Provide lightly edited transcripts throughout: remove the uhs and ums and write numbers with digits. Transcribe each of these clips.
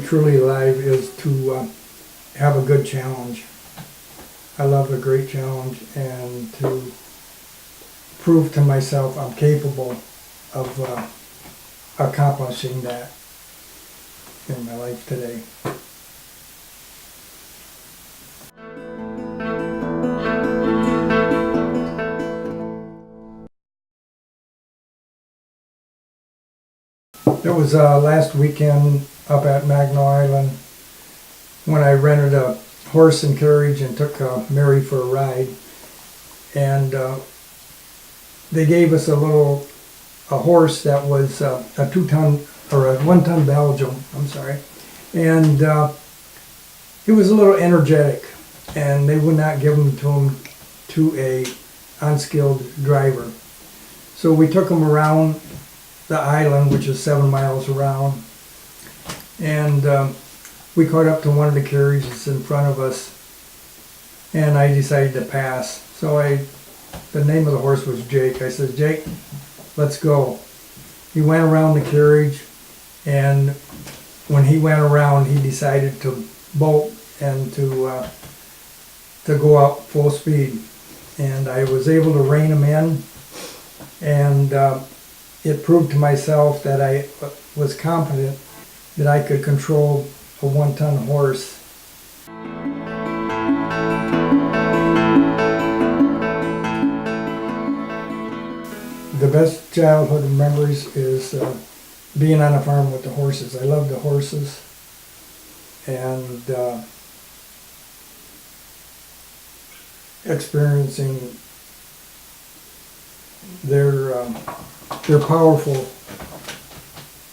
truly alive is to have a good challenge. I love a great challenge, and to prove to myself I'm capable of accomplishing that in my life today. It was last weekend up at Mackinac Island when I rented a horse and carriage and took Mary for a ride, and they gave us a horse that was a 2-ton or a 1-ton Belgium. I'm sorry, and he was a little energetic, and they would not give him to a unskilled driver. So we took him around the island, which is 7 miles around, and we caught up to one of the carriages in front of us, and I decided to pass. So the name of the horse was Jake. I said, "Jake, let's go." He went around the carriage, and when he went around, he decided to bolt and to go up full speed. And I was able to rein him in, and it proved to myself that I was confident that I could control a 1-ton horse. The best childhood memories is being on a farm with the horses. I love the horses, and experiencing they're powerful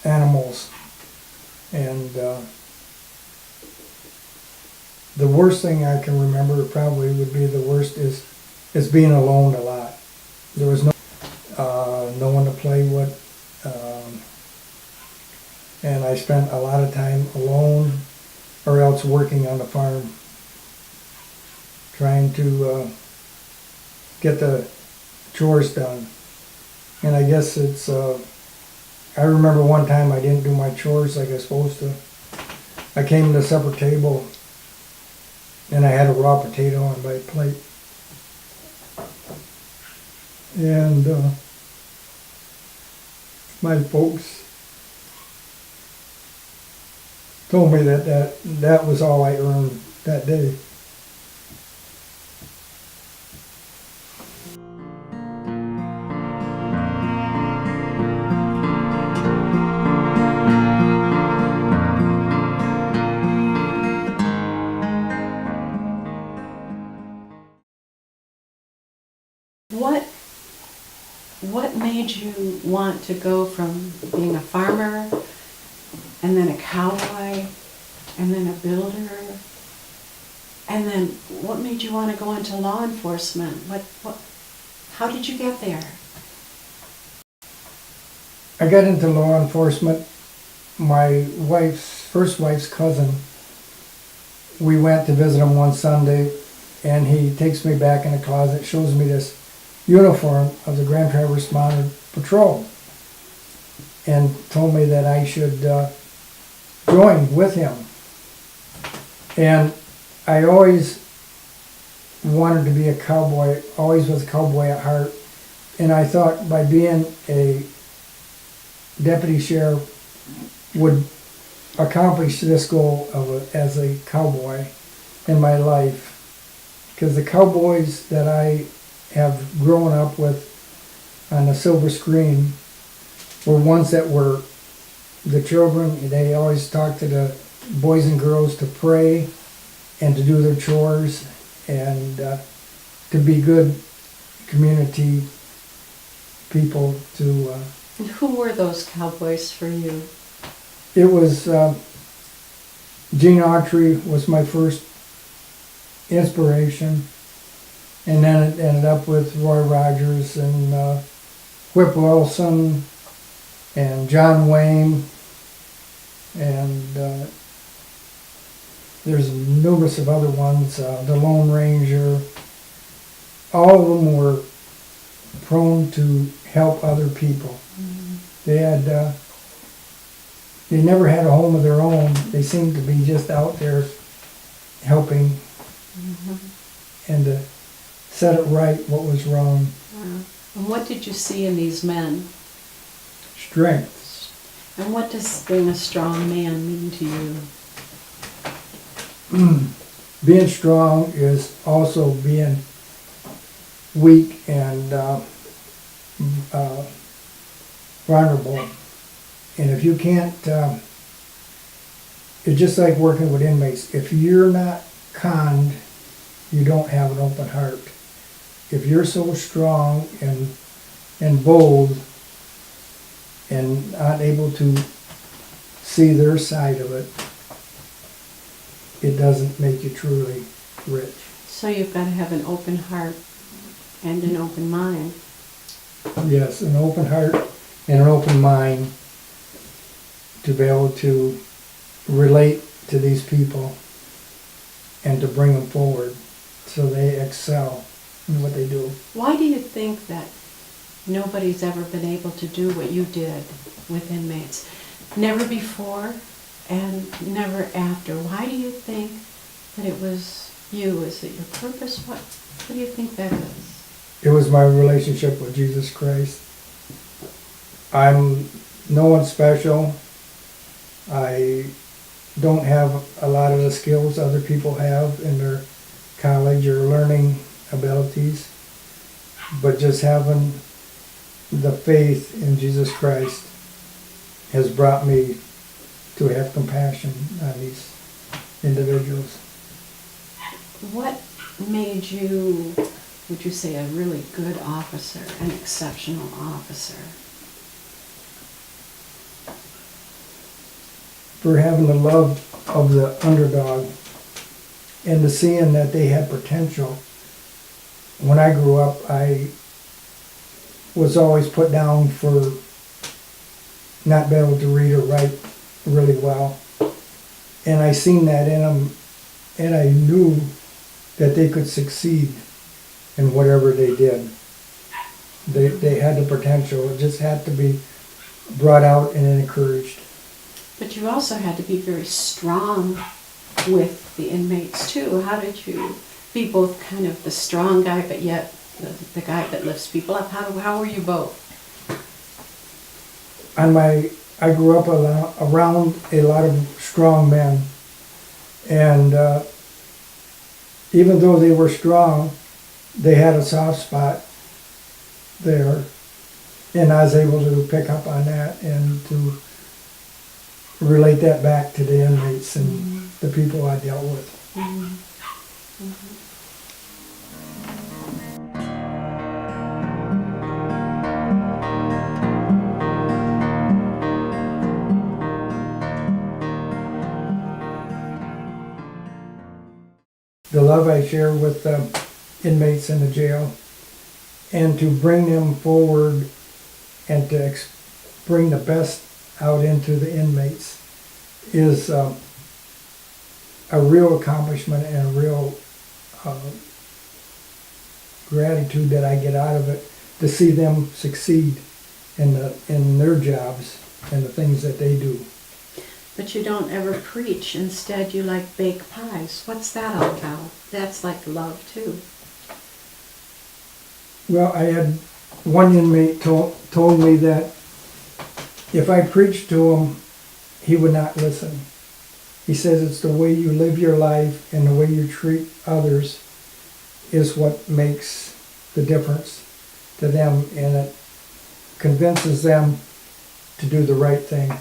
animals, and the worst thing I can remember, probably would be the worst, is being alone a lot. There was no one to play with, and I spent a lot of time alone or else working on the farm, trying to get the chores done. And I guess it's, I remember one time I didn't do my chores like I was supposed to. I came to the supper table and I had a raw potato on my plate. And my folks told me that was all I earned that day. What made you want to go from being a farmer and then a cowboy and then a builder, and then what made you want to go into law enforcement? How did you get there? I got into law enforcement. My first wife's cousin, we went to visit him one Sunday, and he takes me back in the closet, shows me this uniform of the Grand Traverse Mounted Patrol, and told me that I should join with him. And I always wanted to be a cowboy, always was a cowboy at heart, and I thought by being a deputy sheriff would accomplish this goal as a cowboy in my life, because the cowboys that I have grown up with on the silver screen were ones that were the children. They always talked to the boys and girls to pray and to do their chores and to be good community people. And who were those cowboys for you? It was Gene Autry was my first inspiration. And then it ended up with Roy Rogers and Whip Wilson and John Wayne, and there's numerous of other ones, the Lone Ranger. All of them were prone to help other people. Mm-hmm. They had they never had a home of their own. They seemed to be just out there helping and to set it right what was wrong. And what did you see in these men? Strength. And what does being a strong man mean to you? Being strong is also being weak and vulnerable. And if you can't, it's just like working with inmates. If you're not kind, you don't have an open heart. If you're so strong and bold and not able to see their side of it, it doesn't make you truly rich. So you've got to have an open heart and an open mind. Yes, an open heart and an open mind to be able to relate to these people and to bring them forward so they excel in what they do. Why do you think that nobody's ever been able to do what you did with inmates? Never before and never after. Why do you think that it was you? Is it your purpose? What do you think that is? It was my relationship with Jesus Christ. I'm no one special. I don't have a lot of the skills other people have in their college or learning abilities, but just having the faith in Jesus Christ has brought me to have compassion on these individuals. What made you, would you say, a really good officer, an exceptional officer? For having the love of the underdog and the seeing that they had potential. When I grew up, I was always put down for not being able to read or write really well. And I seen that in them, and I knew that they could succeed in whatever they did. They had the potential. It just had to be brought out and encouraged. But you also had to be very strong with the inmates too. How did you be both kind of the strong guy, but yet the guy that lifts people up? How were you both? I grew up around a lot of strong men, and even though they were strong, they had a soft spot there, and I was able to pick up on that and to relate that back to the inmates and the people I dealt with. The love I share with the inmates in the jail, and to bring them forward and to bring the best out into the inmates is a real accomplishment and a real gratitude that I get out of it, to see them succeed in their jobs and the things that they do. But you don't ever preach. Instead, you like bake pies. What's that all about? That's like love too. Well, I had one inmate told me that if I preached to him, he would not listen. He says it's the way you live your life and the way you treat others is what makes the difference to them, and it convinces them to do the right thing.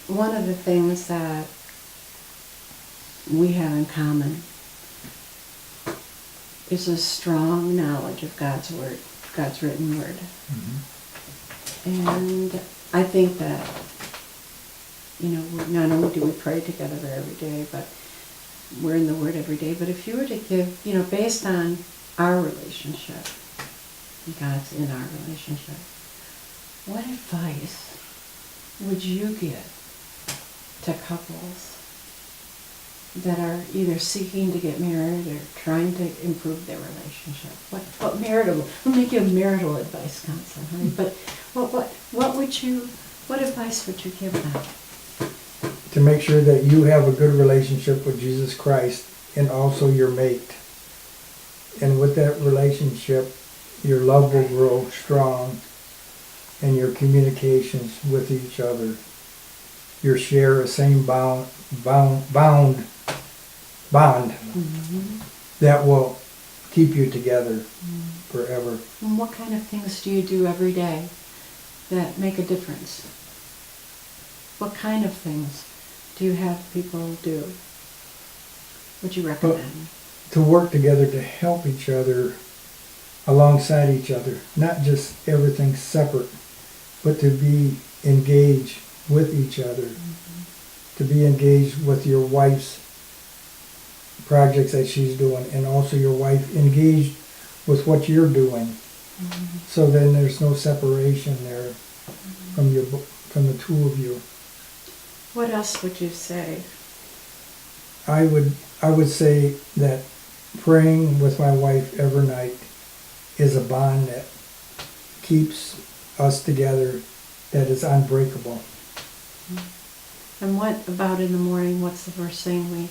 One of the things that we have in common is a strong knowledge of God's Word, God's written Word. And I think that, not only do we pray together every day, but we're in the Word every day. But if you were to give, based on our relationship, God's in our relationship, what advice would you give to couples that are either seeking to get married or trying to improve their relationship? We'll make you a marital advice counselor, honey. But what What advice would you give them? To make sure that you have a good relationship with Jesus Christ and also your mate. And with that relationship, your love will grow strong and your communications with each other. You share a same bond that will keep you together forever. And what kind of things do you do every day that make a difference? What kind of things do you have people do? Would you recommend? To work together to help each other alongside each other, not just everything separate, but to be engaged with each other, to be engaged with your wife's projects that she's doing, and also your wife engaged with what you're doing. So then there's no separation there from the two of you. What else would you say? I would say that praying with my wife every night is a bond that keeps us together, that is unbreakable. And what about in the morning? What's the first thing we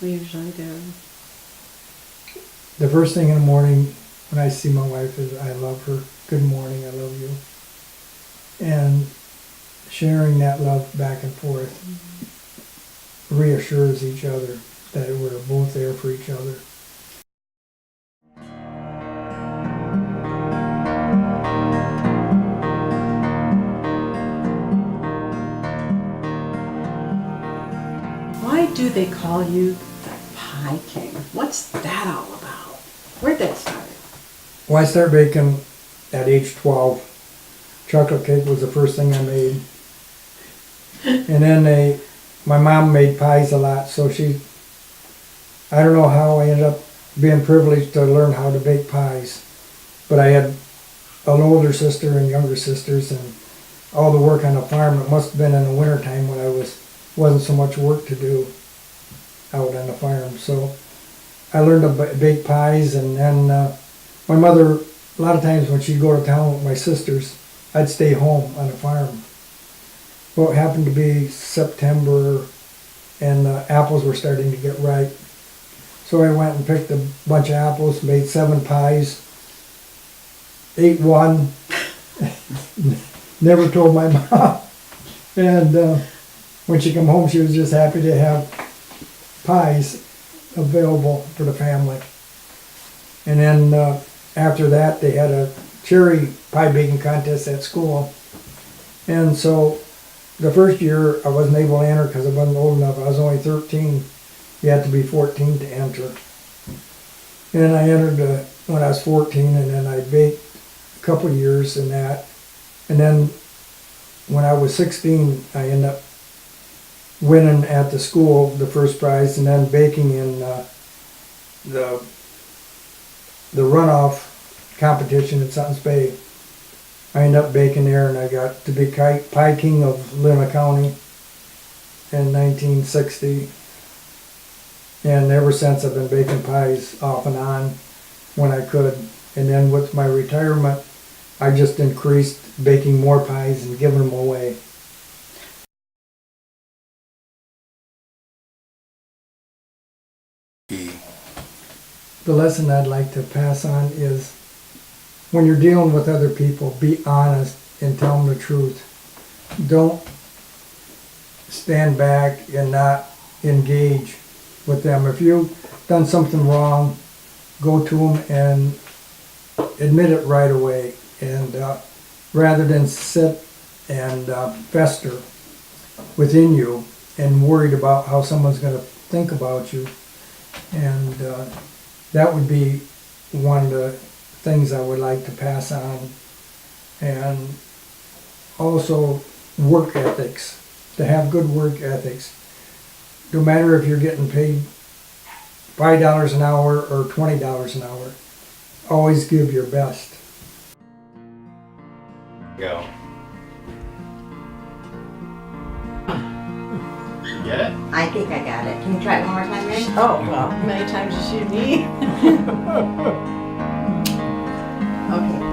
usually do? The first thing in the morning when I see my wife is, I love her. Good morning, I love you. And sharing that love back and forth reassures each other that we're both there for each other. Why do they call you the Pie King? What's that all about? Where'd that start? Well, I started baking at age 12. Chocolate cake was the first thing I made. And then my mom made pies a lot, so I don't know how I ended up being privileged to learn how to bake pies. But I had an older sister and younger sisters, and all the work on the farm, it must have been in the wintertime when wasn't so much work to do out on the farm. So I learned to bake pies, and then my mother, a lot of times when she'd go to town with my sisters, I'd stay home on the farm. Well, it happened to be September, and the apples were starting to get ripe. So I went and picked a bunch of apples, made 7 pies, ate one, never told my mom. And when she came home, she was just happy to have pies available for the family. And then after that, they had a cherry pie baking contest at school. And so the first year, I wasn't able to enter because I wasn't old enough. I was only 13. You had to be 14 to enter. And then I entered when I was 14, and then I baked a couple of years in that. And then when I was 16, I ended up winning at the school the first prize, and then baking in the runoff competition at Sutton's Bay. I ended up baking there, and I got to be Pie King of Lima County in 1960. And ever since, I've been baking pies off and on when I could. And then with my retirement, I just increased baking more pies and giving them away. The lesson I'd like to pass on is, when you're dealing with other people, be honest and tell them the truth. Don't stand back and not engage with them. If you've done something wrong, go to them and admit it right away. And rather than sit and fester within you and worried about how someone's going to think about you. And that would be one of the things I would like to pass on. And also work ethics, to have good work ethics. No matter if you're getting paid $5 an hour or $20 an hour, always give your best. Go. You get it? I think I got it. Can you try it one more time, Mary? Oh, well, many times as you need. Okay.